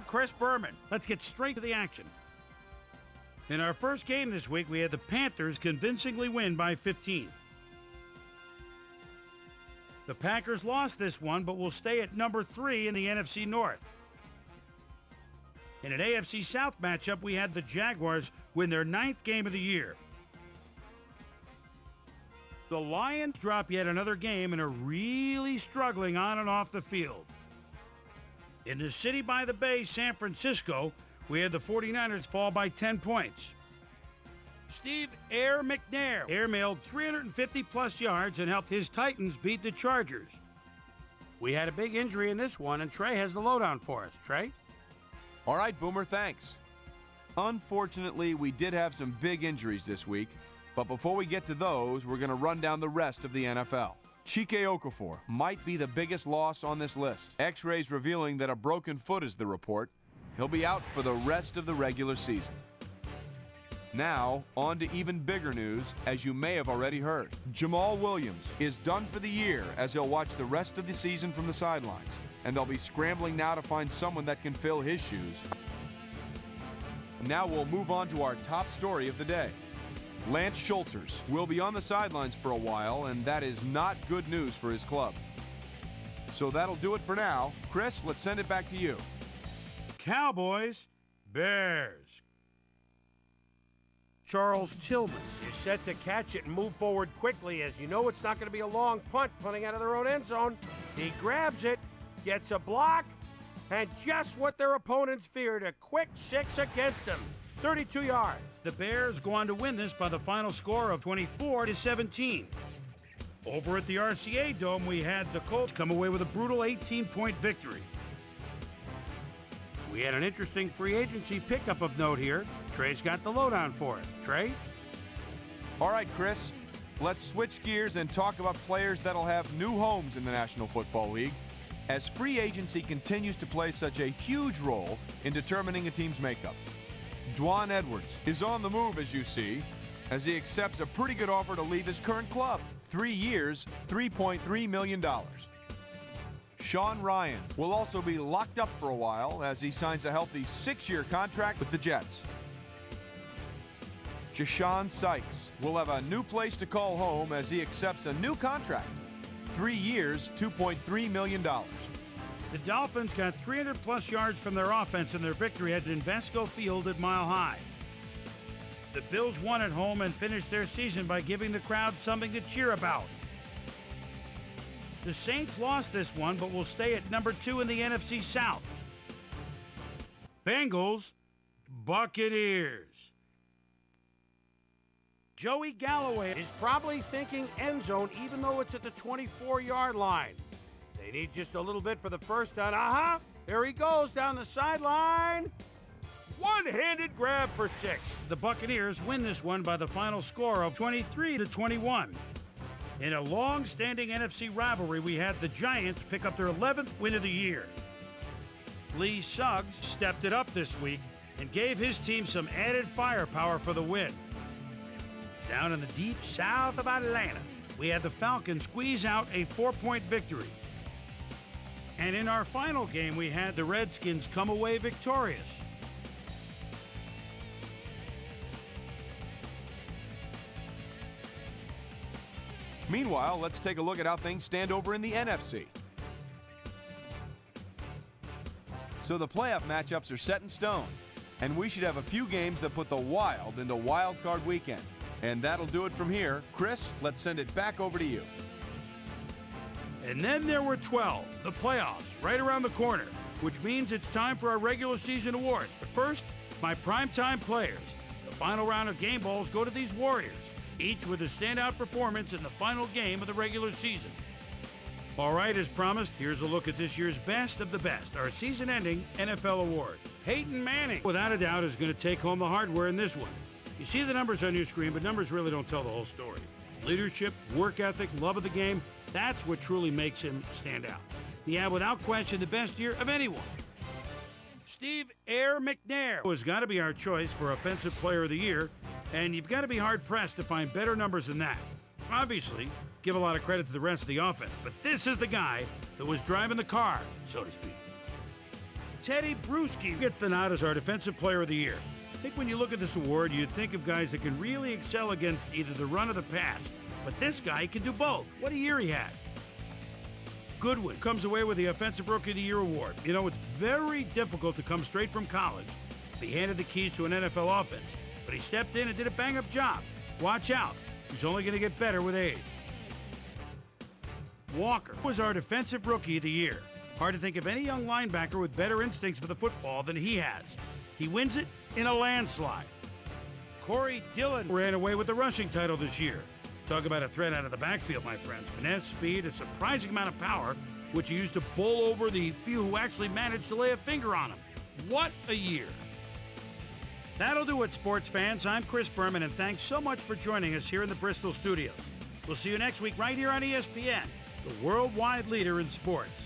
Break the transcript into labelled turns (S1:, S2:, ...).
S1: Chris Berman. Let's get straight to the action. In our first game this week, we had the Panthers convincingly win by 15. The Packers lost this one, but will stay at number 3 in the NFC North. In an AFC South matchup, we had the Jaguars win their 9th game of the year. The Lions drop yet another game and are really struggling on and off the field. In the city by the bay, San Francisco, we had the 49ers fall by 10 points. Steve Air McNair airmailed 350-plus yards and helped his Titans beat the Chargers. We had a big injury in this one, and Trey has the lowdown for us. Trey?
S2: All right, Boomer, thanks. Unfortunately, we did have some big injuries this week, but before we get to those, we're going to run down the rest of the NFL. Chike Okafor might be the biggest loss on this list. X-rays revealing that a broken foot is the report. He'll be out for the rest of the regular season. Now, on to even bigger news, as you may have already heard. Jamal Williams is done for the year, as he'll watch the rest of the season from the sidelines, and they'll be scrambling now to find someone that can fill his shoes. Now we'll move on to our top story of the day. Lance Schulters will be on the sidelines for a while, and that is not good news for his club. So that'll do it for now. Chris, let's send it back to you.
S1: Cowboys, Bears. Charles Tillman is set to catch it and move forward quickly, as you know it's not going to be a long punt punting out of their own end zone. He grabs it, gets a block, and just what their opponents feared, a quick 6 against them. 32 yards. The Bears go on to win this by the final score of 24-17. Over at the RCA Dome, we had the Colts come away with a brutal 18-point victory. We had an interesting free agency pickup of note here. Trey's got the lowdown for us. Trey?
S2: All right, Chris. Let's switch gears and talk about players that'll have new homes in the National Football League, as free agency continues to play such a huge role in determining a team's makeup. Dwan Edwards is on the move, as you see, as he accepts a pretty good offer to leave his current club. 3 years, $3.3 million. Sean Ryan will also be locked up for a while as he signs a healthy 6-year contract with the Jets. Jashawn Sykes will have a new place to call home as he accepts a new contract. 3 years, $2.3 million.
S1: The Dolphins got 300-plus yards from their offense in their victory at Invesco Field at Mile High. The Bills won at home and finished their season by giving the crowd something to cheer about. The Saints lost this one, but will stay at number 2 in the NFC South. Bengals, Buccaneers. Joey Galloway is probably thinking end zone, even though it's at the 24-yard line. They need just a little bit for the first down. There he goes down the sideline. One-handed grab for 6. The Buccaneers win this one by the final score of 23-21. In a long-standing NFC rivalry, we had the Giants pick up their 11th win of the year. Lee Suggs stepped it up this week and gave his team some added firepower for the win. Down in the deep south of Atlanta, we had the Falcons squeeze out a 4-point victory. And in our final game, we had the Redskins come away victorious.
S2: Meanwhile, let's take a look at how things stand over in the NFC. So the playoff matchups are set in stone, and we should have a few games that put the Wild into Wild Card Weekend. And that'll do it from here. Chris, let's send it back over to you.
S1: And then there were 12, the playoffs, right around the corner, which means it's time for our regular season awards. But first, my primetime players. The final round of game balls go to these Warriors, each with a standout performance in the final game of the regular season. All right, as promised, here's a look at this year's best of the best, our season-ending NFL award. Peyton Manning, without a doubt, is going to take home the hardware in this one. You see the numbers on your screen, but numbers really don't tell the whole story. Leadership, work ethic, love of the game, that's what truly makes him stand out. He had, without question, the best year of anyone. Steve Air McNair has got to be our choice for Offensive Player of the Year, and you've got to be hard-pressed to find better numbers than that. Obviously, give a lot of credit to the rest of the offense, but this is the guy that was driving the car, so to speak. Teddy Bruschi gets the nod as our Defensive Player of the Year. I think when you look at this award, you think of guys that can really excel against either the run or the pass. But this guy can do both. What a year he had. Goodwin comes away with the Offensive Rookie of the Year award. You know, it's very difficult to come straight from college, be handed the keys to an NFL offense, but he stepped in and did a bang-up job. Watch out. He's only going to get better with age. Walker was our Defensive Rookie of the Year. Hard to think of any young linebacker with better instincts for the football than he has. He wins it in a landslide. Corey Dillon ran away with the rushing title this year. Talk about a threat out of the backfield, my friends. Finesse, speed, a surprising amount of power, which he used to bowl over the few who actually managed to lay a finger on him. What a year. That'll do it, sports fans. I'm Chris Berman, and thanks so much for joining us here in the Bristol studios. We'll see you next week right here on ESPN, the worldwide leader in sports.